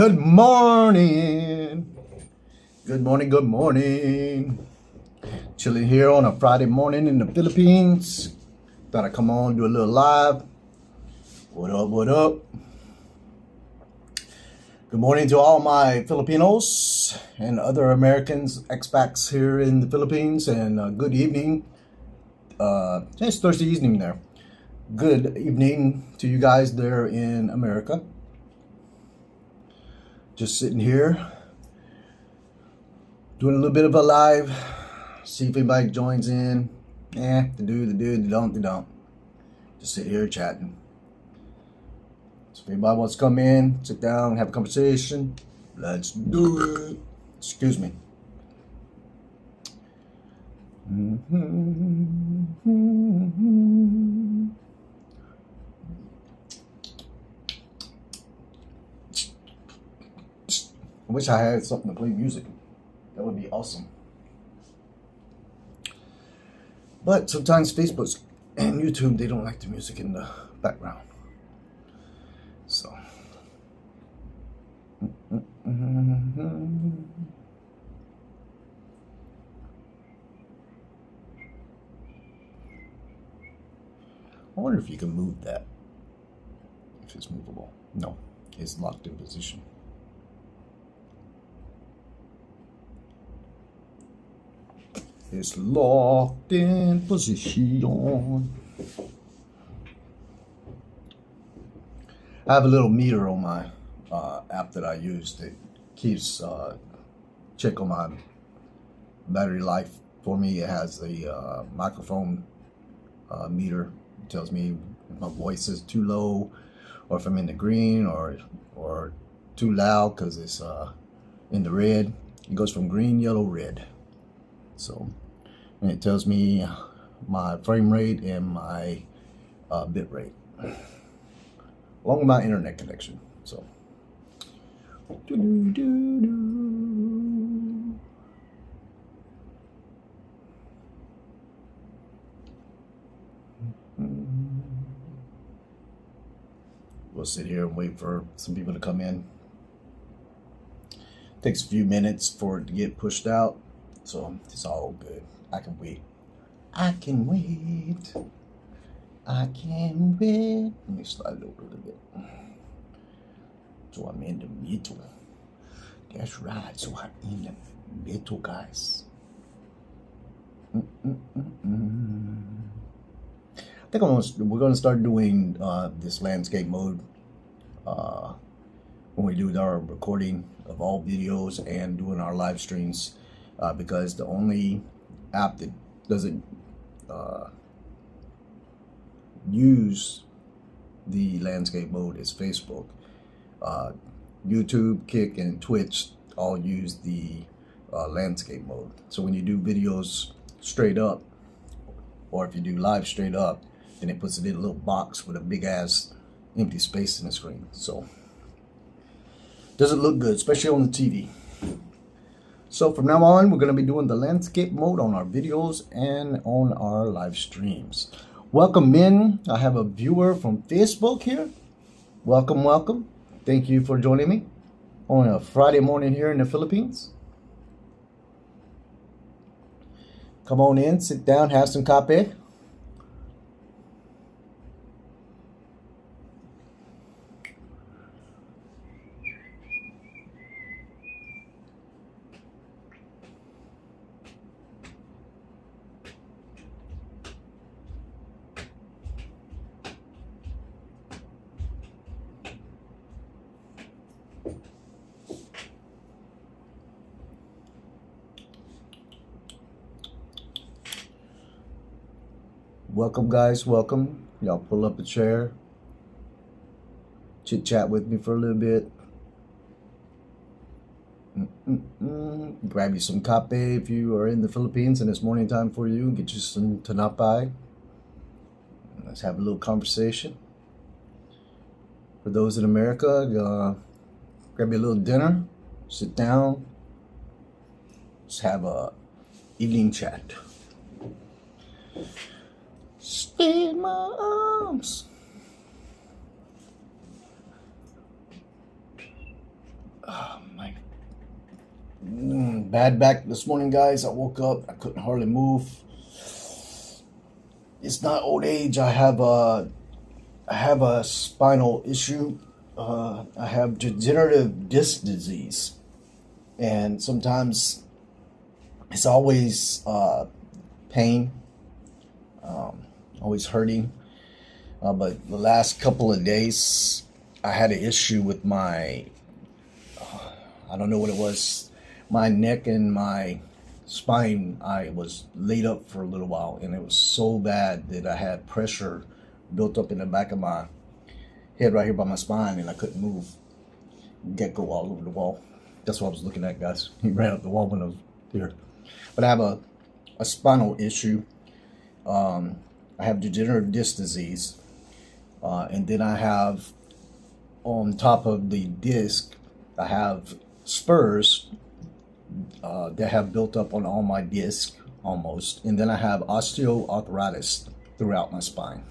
Good morning. Good morning, good morning. Chilling here on a Friday morning in the Philippines. Thought I'd come on, do a little live. What up, what up? Good morning to all my Filipinos and other Americans, expats here in the Philippines, and good evening. It's Thursday evening there. Good evening to you guys there in America. Just sitting here, doing a little bit of a live, see if anybody joins in. The don't. Just sit here chatting. So if anybody wants to come in, sit down, have a conversation, let's do it. Excuse me. I wish I had something to play music. That would be awesome. But sometimes Facebook and YouTube, they don't like the music in the background. So. I wonder if you can move that. If it's movable. No, it's locked in position. It's locked in position. I have a little meter on my app that I use that keeps check on my battery life for me. It has a microphone meter. It tells me if my voice is too low, or if I'm in the green, or too loud because it's in the red. It goes from green, yellow, red. So, and it tells me my frame rate and my bit rate, along with my internet connection. So, we'll sit here and wait for some people to come in. Takes a few minutes for it to get pushed out. So it's all good. I can wait. I can wait. I can wait. Let me slide it over a little bit. So I'm in the middle. That's right. So I'm in the middle, guys. I think we're going to start doing this landscape mode when we do our recording of all videos and doing our live streams. Because the only app that doesn't use the landscape mode is Facebook. YouTube, Kick, and Twitch all use the landscape mode. So when you do videos straight up, or if you do live straight up, then it puts it in a little box with a big ass empty space in the screen. So doesn't look good, especially on the TV. So from now on, we're going to be doing the landscape mode on our videos and on our live streams. Welcome in. I have a viewer from Facebook here. Welcome, welcome. Thank you for joining me on a Friday morning here in the Philippines. Come on in, sit down, have some kape. Welcome, guys. Welcome. Y'all pull up a chair. Chit chat with me for a little bit. Grab you some kape if you are in the Philippines and it's morning time for you. Get you some tinapay. Let's have a little conversation. For those in America, grab you a little dinner. Sit down. Let's have a evening chat. Stay in my arms. Bad back this morning, guys. I woke up, I couldn't hardly move. It's not old age. I have a spinal issue. I have degenerative disc disease, and sometimes it's always pain, always hurting. But the last couple of days, I had an issue with my, I don't know what it was, my neck and my spine. I was laid up for a little while, and it was so bad that I had pressure built up in the back of my head right here by my spine, and I couldn't move. Gecko all over the wall. That's what I was looking at, guys. He ran up the wall when I was here. But I have a spinal issue. I have degenerative disc disease. And then I have, on top of the disc, I have spurs that have built up on all my discs almost. And then I have osteoarthritis throughout my spine.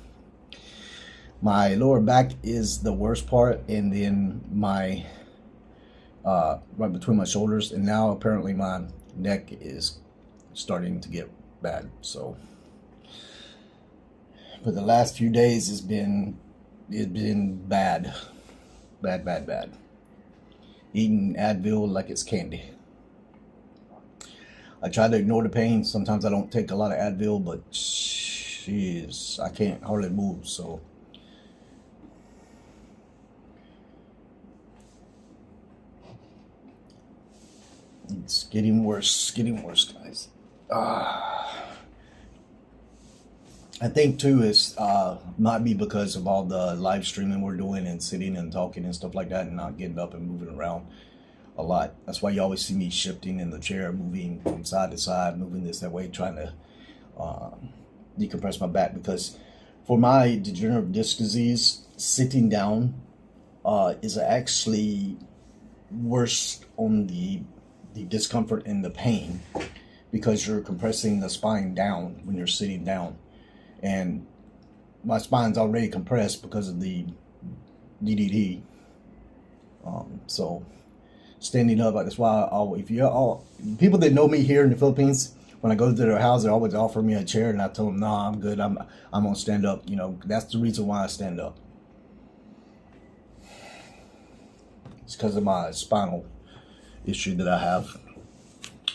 My lower back is the worst part, and then my right between my shoulders, and now apparently my neck is starting to get bad. So, but the last few days it's been bad. Eating Advil like it's candy. I try to ignore the pain. Sometimes I don't take a lot of Advil, but jeez, I can't hardly move. So it's getting worse, guys. I think too is might be because of all the live streaming we're doing and sitting and talking and stuff like that, and not getting up and moving around a lot. That's why you always see me shifting in the chair, moving from side to side, moving this that way, trying to decompress my back. Because for my degenerative disc disease, sitting down is actually worse on the discomfort and the pain, because you're compressing the spine down when you're sitting down. And my spine's already compressed because of the DDD. So standing up, that's why if you all people that know me here in the Philippines, when I go to their house, they always offer me a chair, and I tell them, "No, I'm good. I'm gonna stand up." You know, that's the reason why I stand up. It's because of my spinal issue that I have.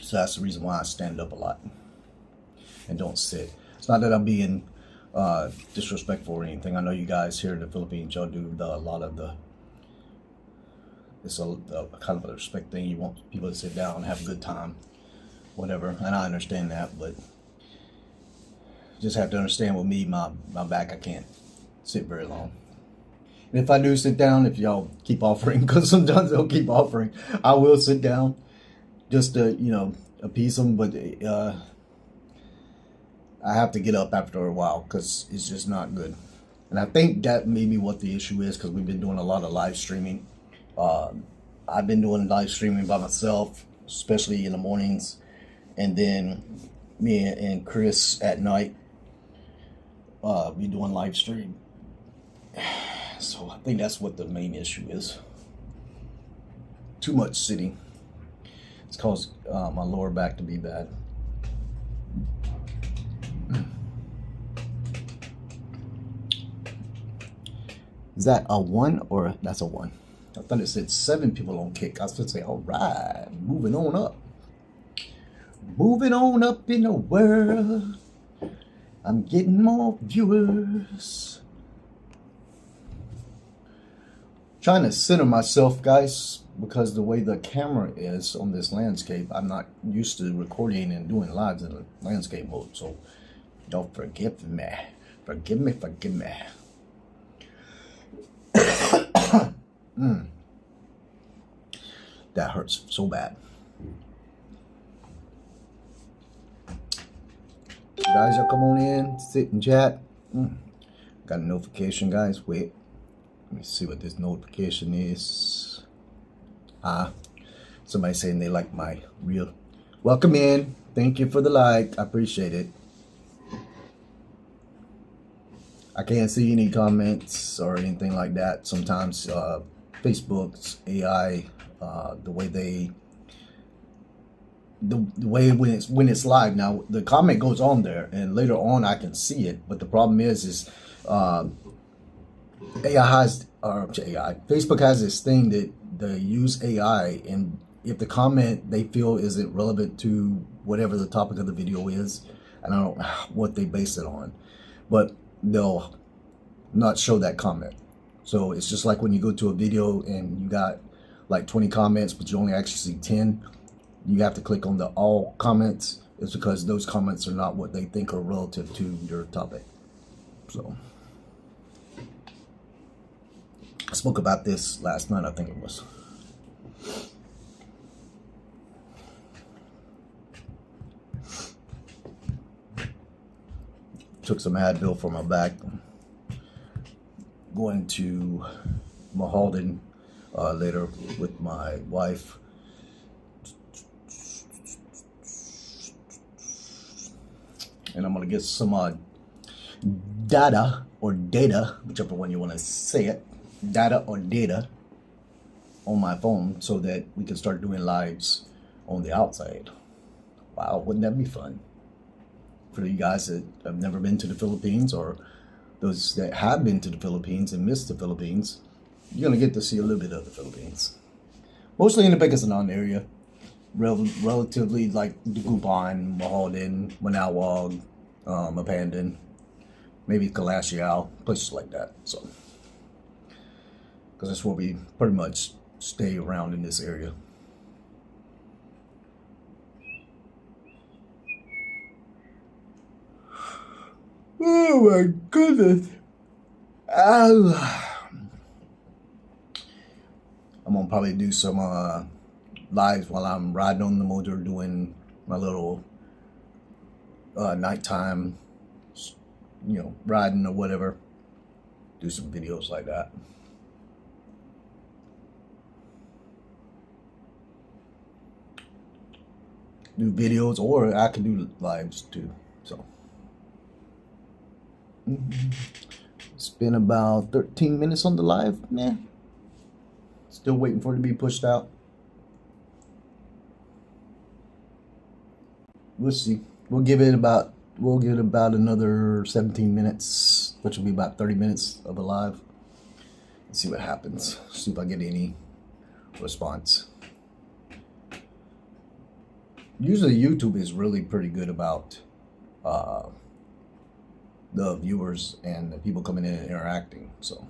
So that's the reason why I stand up a lot and don't sit. It's not that I'm being disrespectful or anything. I know you guys here in the Philippines, y'all do a lot of it's a kind of a respect thing. You want people to sit down and have a good time, whatever. And I understand that, but just have to understand with me, my back, I can't sit very long. And if I do sit down, if y'all keep offering, because sometimes they'll keep offering, I will sit down just to, you know, appease them. But I have to get up after a while because it's just not good. And I think that may be what the issue is, because we've been doing a lot of live streaming. I've been doing live streaming by myself, especially in the mornings, and then me and Chris at night be doing live stream. So I think that's what the main issue is. Too much sitting. It's caused my lower back to be bad. Is that a 1 or that's a 1? I thought it said 7 people on Kick. I was going to say, all right, moving on up. Moving on up in the world. I'm getting more viewers. Trying to center myself, guys, because the way the camera is on this landscape, I'm not used to recording and doing lives in a landscape mode. So don't forgive me. Forgive me. That hurts so bad. Guys, y'all come on in, sit and chat. Got a notification, guys. Wait, let me see what this notification is. Somebody saying they like my reel. Welcome in. Thank you for the like. I appreciate it. I can't see any comments or anything like that. Sometimes Facebook's AI, the way they the way when it's live. Now the comment goes on there, and later on I can see it. But the problem is uh, AI has, or AI, Facebook has this thing that they use AI, and if the comment they feel isn't relevant to whatever the topic of the video is, and I don't know what they base it on, but they'll not show that comment. So it's just like when you go to a video and you got like 20 comments, but you only actually see 10. You have to click on the all comments. It's because those comments are not what they think are relative to your topic. So I spoke about this last night, I think it was. Took some Advil for my back. Going to Malden later with my wife. And I'm going to get some data, whichever one you want to say it, data on my phone so that we can start doing lives on the outside. Wow, wouldn't that be fun? For you guys that have never been to the Philippines, or those that have been to the Philippines and missed the Philippines, you're going to get to see a little bit of the Philippines. Mostly in the Pangasinan area. Relatively like Dugupan, Malden, Manawag, Mapandan, maybe Calasiao, places like that. So, because that's where we pretty much stay around in this area. Oh my goodness. I'm gonna probably do some lives while I'm riding on the motor doing my little nighttime, riding or whatever. Do some videos like that. Do videos, or I can do lives too. So it's been about 13 minutes on the live. Still waiting for it to be pushed out. We'll see. We'll give it about another 17 minutes, which will be about 30 minutes of a live. Let's see what happens. See if I get any response. Usually YouTube is really pretty good about the viewers and the people coming in and interacting. So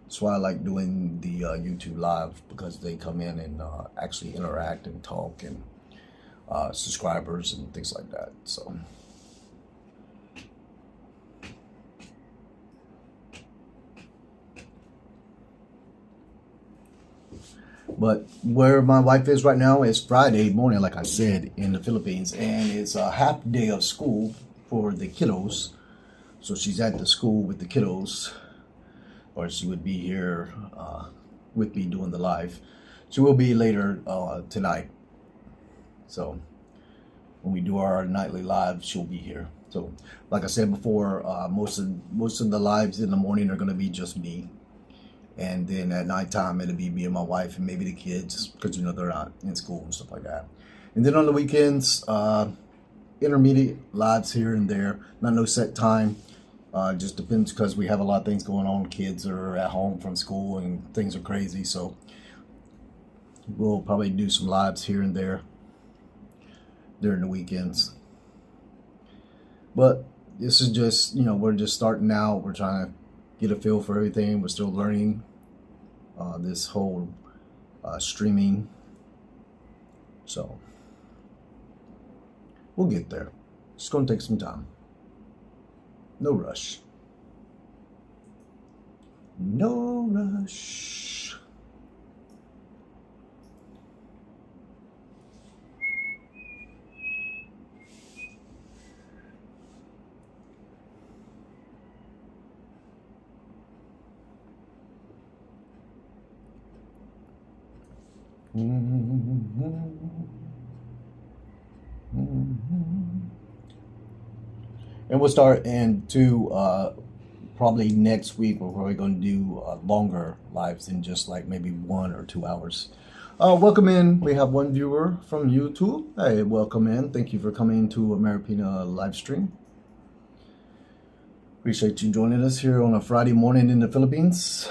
that's why I like doing the YouTube live, because they come in and actually interact and talk, and subscribers and things like that. So but where my wife is right now is Friday morning, like I said, in the Philippines, and it's a half day of school for the kiddos. So she's at the school with the kiddos, or she would be here with me doing the live. She will be later tonight. So when we do our nightly live, she'll be here. So like I said before, most of the lives in the morning are going to be just me. And then at nighttime, it'll be me and my wife and maybe the kids, because they're not in school and stuff like that. And then on the weekends, intermediate lives here and there. Not no set time. Just depends, because we have a lot of things going on. Kids are at home from school and things are crazy. So we'll probably do some lives here and there during the weekends. But this is just, we're just starting out. We're trying to get a feel for everything. We're still learning this whole streaming. So we'll get there. It's going to take some time. No rush. No rush. And we'll start into probably next week we're probably going to do longer lives than just like maybe 1 or 2 hours. Welcome in. We have one viewer from YouTube. Hey, welcome in. Thank you for coming to AmeriPina live stream. Appreciate you joining us here on a Friday morning in the Philippines.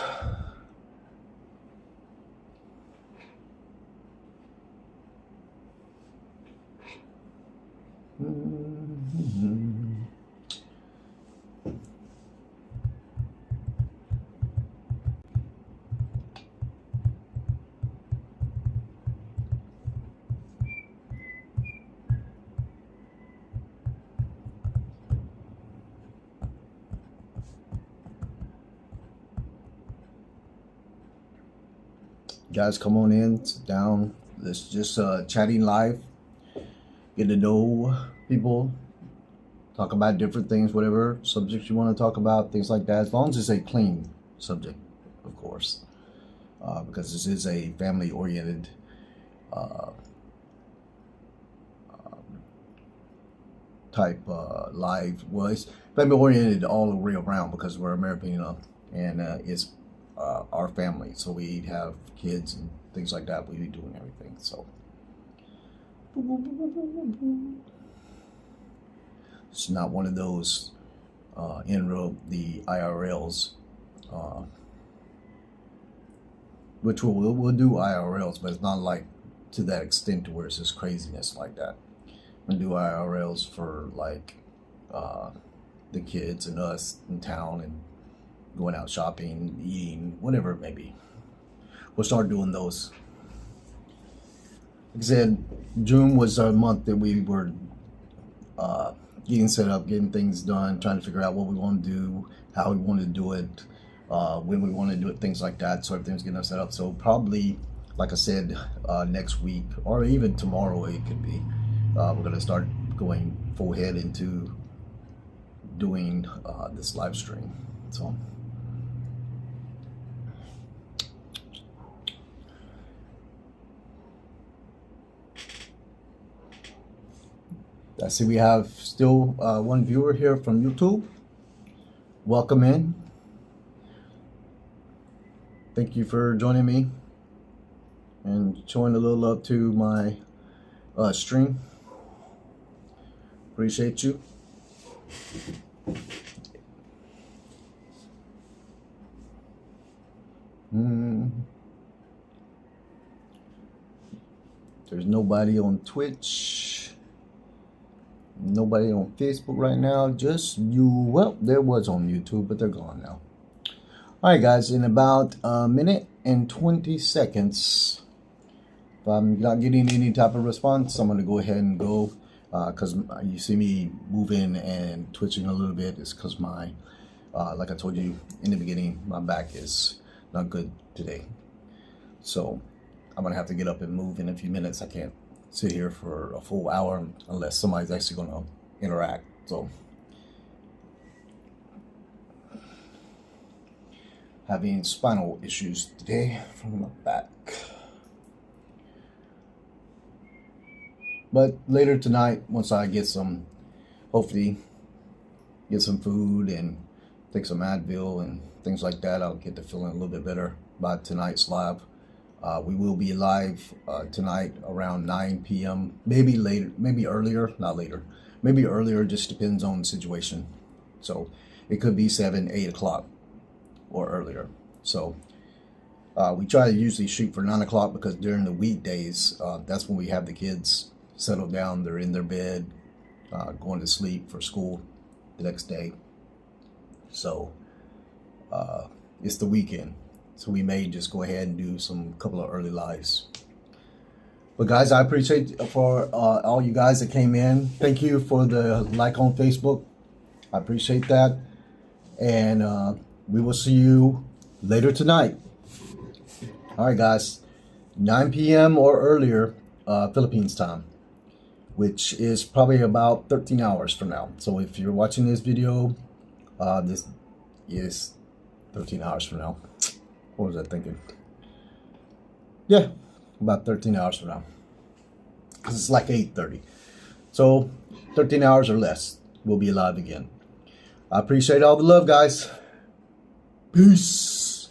Guys, come on in, sit down. Let's just chatting live, get to know people, talk about different things, whatever subjects you want to talk about, things like that, as long as it's a clean subject, of course, because this is a family-oriented type live. Well, it's family-oriented all the way around because we're AmeriPina, and it's our family, so we have kids and things like that. We be doing everything, so it's not one of those the IRLs, which we'll do IRLs, but it's not like to that extent to where it's just craziness like that. We'll do IRLs for like the kids and us in town and going out shopping, eating, whatever it may be. We'll start doing those. Like I said, June was our month that we were getting set up, getting things done, trying to figure out what we want to do, how we want to do it, when we want to do it, things like that. So everything's getting set up. So probably, like I said, next week or even tomorrow it could be, we're going to start going full head into doing this live stream. So I see we have still one viewer here from YouTube. Welcome in. Thank you for joining me and showing a little love to my stream. Appreciate you. There's nobody on Twitch. Nobody on Facebook right now, just you. Well, there was on YouTube, but they're gone now. All right, guys, in about a minute and 20 seconds, if I'm not getting any type of response, I'm going to go ahead and go, because you see me moving and twitching a little bit. It's because my, like I told you in the beginning, my back is not good today. So I'm going to have to get up and move in a few minutes. I can't sit here for a full hour unless somebody's actually going to interact. So having spinal issues today from my back, but later tonight, once I get some, hopefully get some food and take some Advil and things like that, I'll get to feeling a little bit better by tonight's live. We will be live tonight around 9 p.m. Maybe later, maybe earlier, not later. Maybe earlier, just depends on the situation. So it could be 7, 8 o'clock or earlier. So we try to usually shoot for 9 o'clock because during the weekdays, that's when we have the kids settled down. They're in their bed, going to sleep for school the next day. So it's the weekend. So we may just go ahead and do some couple of early lives. But guys, I appreciate for all you guys that came in. Thank you for the like on Facebook. I appreciate that. And we will see you later tonight. All right, guys. 9 p.m. or earlier, Philippines time, which is probably about 13 hours from now. So if you're watching this video, this is 13 hours from now. What was I thinking? Yeah, about 13 hours from now. Because it's like 8:30. So 13 hours or less, we'll be live again. I appreciate all the love, guys. Peace.